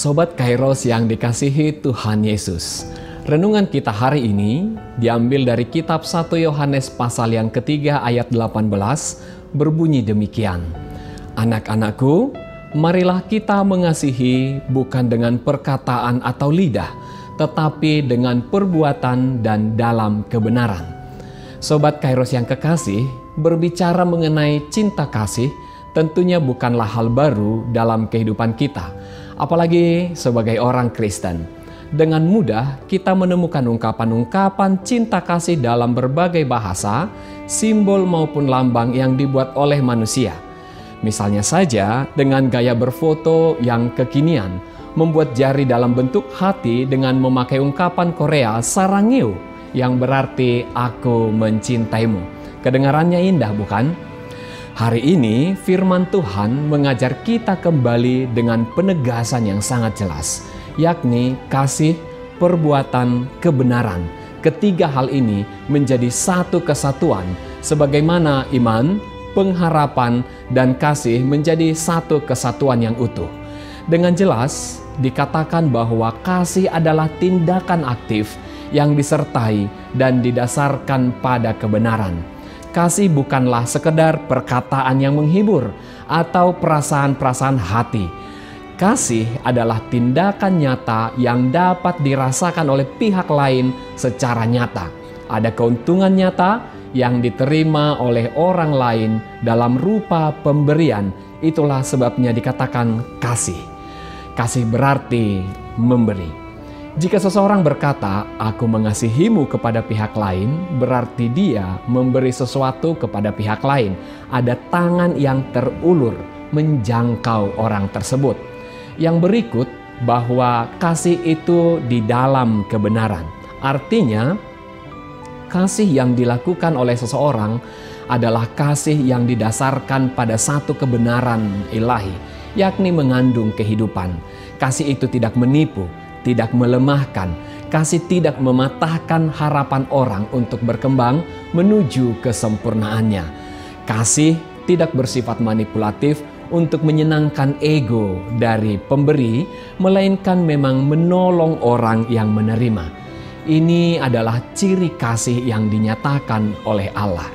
Sobat Kairos yang dikasihi Tuhan Yesus, renungan kita hari ini diambil dari kitab 1 Yohanes pasal yang ketiga ayat 18 berbunyi demikian. Anak-anakku, marilah kita mengasihi bukan dengan perkataan atau lidah, tetapi dengan perbuatan dan dalam kebenaran. Sobat Kairos yang kekasih, berbicara mengenai cinta kasih tentunya bukanlah hal baru dalam kehidupan kita, apalagi sebagai orang Kristen. Dengan mudah kita menemukan ungkapan-ungkapan cinta kasih dalam berbagai bahasa, simbol maupun lambang yang dibuat oleh manusia. Misalnya saja dengan gaya berfoto yang kekinian, membuat jari dalam bentuk hati dengan memakai ungkapan Korea sarangeo yang berarti aku mencintaimu. Kedengarannya indah bukan? Hari ini firman Tuhan mengajar kita kembali dengan penegasan yang sangat jelas, yakni kasih, perbuatan, kebenaran. Ketiga hal ini menjadi satu kesatuan, sebagaimana iman, pengharapan, dan kasih menjadi satu kesatuan yang utuh. Dengan jelas dikatakan bahwa kasih adalah tindakan aktif yang disertai dan didasarkan pada kebenaran. Kasih bukanlah sekedar perkataan yang menghibur atau perasaan-perasaan hati. Kasih adalah tindakan nyata yang dapat dirasakan oleh pihak lain secara nyata. Ada keuntungan nyata yang diterima oleh orang lain dalam rupa pemberian. Itulah sebabnya dikatakan kasih. Kasih berarti memberi. Jika seseorang berkata, aku mengasihimu kepada pihak lain, berarti dia memberi sesuatu kepada pihak lain. Ada tangan yang terulur menjangkau orang tersebut. Yang berikut bahwa kasih itu di dalam kebenaran. Artinya, kasih yang dilakukan oleh seseorang adalah kasih yang didasarkan pada satu kebenaran ilahi, yakni mengandung kehidupan. Kasih itu tidak menipu, tidak melemahkan. Kasih tidak mematahkan harapan orang untuk berkembang menuju kesempurnaannya. Kasih tidak bersifat manipulatif untuk menyenangkan ego dari pemberi, melainkan memang menolong orang yang menerima. Ini adalah ciri kasih yang dinyatakan oleh Allah.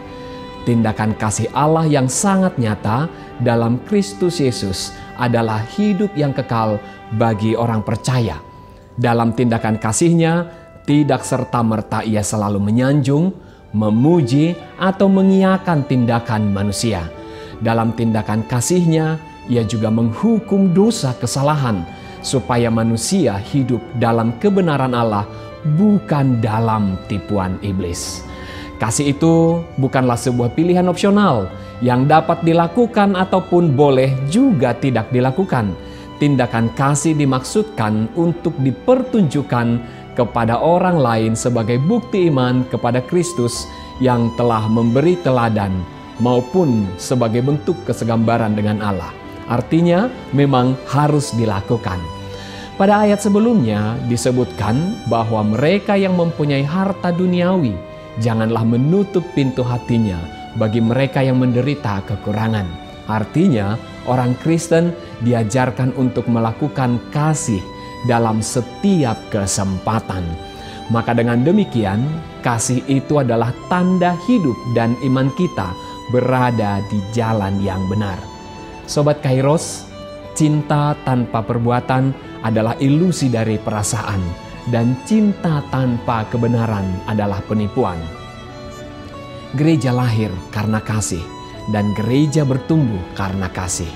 Tindakan kasih Allah yang sangat nyata dalam Kristus Yesus adalah hidup yang kekal bagi orang percaya. Dalam tindakan kasihnya, tidak serta-merta ia selalu menyanjung, memuji, atau mengiyakan tindakan manusia. Dalam tindakan kasihnya, ia juga menghukum dosa kesalahan, supaya manusia hidup dalam kebenaran Allah, bukan dalam tipuan iblis. Kasih itu bukanlah sebuah pilihan opsional yang dapat dilakukan ataupun boleh juga tidak dilakukan. Tindakan kasih dimaksudkan untuk dipertunjukkan kepada orang lain sebagai bukti iman kepada Kristus yang telah memberi teladan, maupun sebagai bentuk kesegambaran dengan Allah. Artinya memang harus dilakukan. Pada ayat sebelumnya disebutkan bahwa mereka yang mempunyai harta duniawi janganlah menutup pintu hatinya bagi mereka yang menderita kekurangan. Artinya orang Kristen diajarkan untuk melakukan kasih dalam setiap kesempatan. Maka dengan demikian, kasih itu adalah tanda hidup dan iman kita berada di jalan yang benar. Sobat Kairos, cinta tanpa perbuatan adalah ilusi dari perasaan, dan cinta tanpa kebenaran adalah penipuan. Gereja lahir karena kasih, dan gereja bertumbuh karena kasih.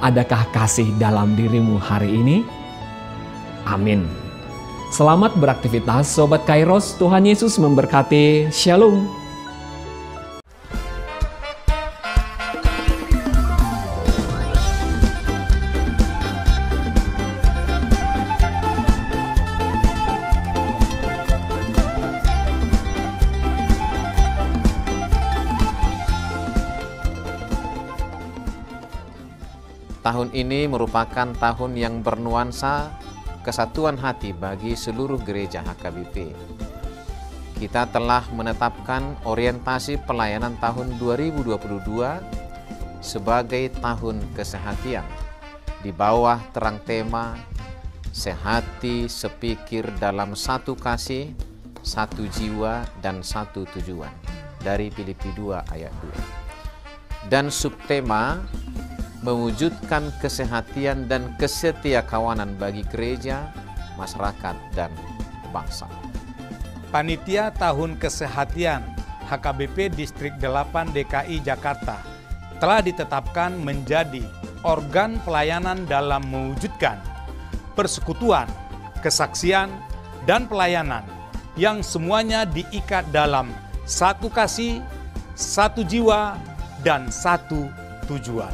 Adakah kasih dalam dirimu hari ini? Amin. Selamat beraktivitas Sobat Kairos, Tuhan Yesus memberkati. Shalom. Tahun ini merupakan tahun yang bernuansa kesatuan hati bagi seluruh gereja HKBP. Kita telah menetapkan orientasi pelayanan tahun 2022 sebagai tahun kesehatian di bawah terang tema sehati, sepikir dalam satu kasih, satu jiwa, dan satu tujuan. Dari Filipi 2 ayat 2. Dan subtema mewujudkan kesehatian dan kesetiakawanan bagi gereja, masyarakat, dan bangsa. Panitia Tahun Kesehatian HKBP Distrik 8 DKI Jakarta telah ditetapkan menjadi organ pelayanan dalam mewujudkan persekutuan, kesaksian, dan pelayanan yang semuanya diikat dalam satu kasih, satu jiwa, dan satu tujuan.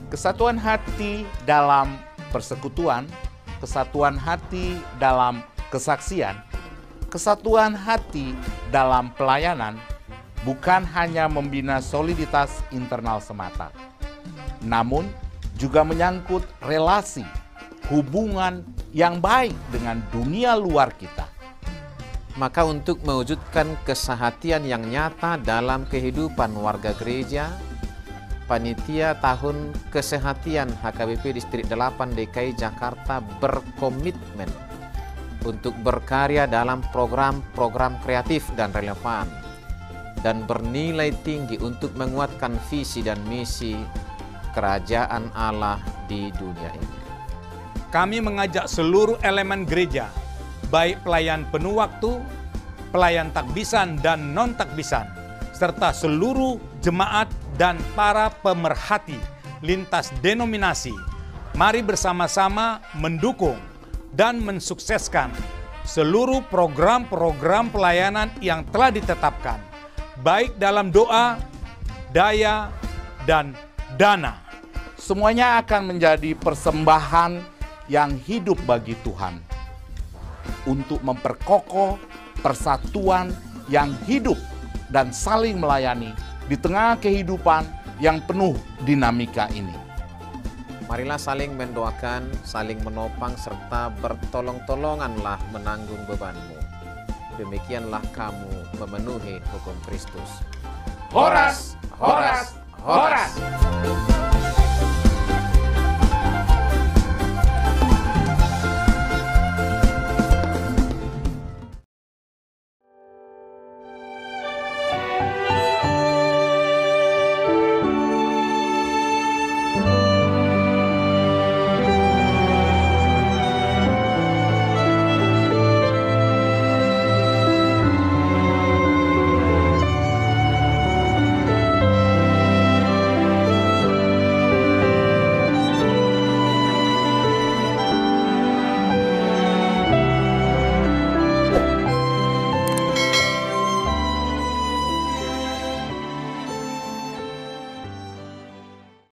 Kesatuan hati dalam persekutuan, kesatuan hati dalam kesaksian, kesatuan hati dalam pelayanan bukan hanya membina soliditas internal semata, namun juga menyangkut relasi, hubungan yang baik dengan dunia luar kita. Maka untuk mewujudkan kesehatian yang nyata dalam kehidupan warga gereja, Panitia Tahun Kesehatian HKBP Distrik 8 DKI Jakarta berkomitmen untuk berkarya dalam program-program kreatif dan relevan dan bernilai tinggi untuk menguatkan visi dan misi kerajaan Allah di dunia ini. Kami mengajak seluruh elemen gereja, baik pelayan penuh waktu, pelayan takbisan dan non-takbisan, serta seluruh jemaat dan para pemerhati lintas denominasi, mari bersama-sama mendukung dan mensukseskan seluruh program-program pelayanan yang telah ditetapkan, baik dalam doa, daya, dan dana. Semuanya akan menjadi persembahan yang hidup bagi Tuhan untuk memperkokoh persatuan yang hidup dan saling melayani di tengah kehidupan yang penuh dinamika ini. Marilah saling mendoakan, saling menopang, serta bertolong-tolonganlah menanggung bebanmu. Demikianlah kamu memenuhi hukum Kristus. Horas, horas, horas!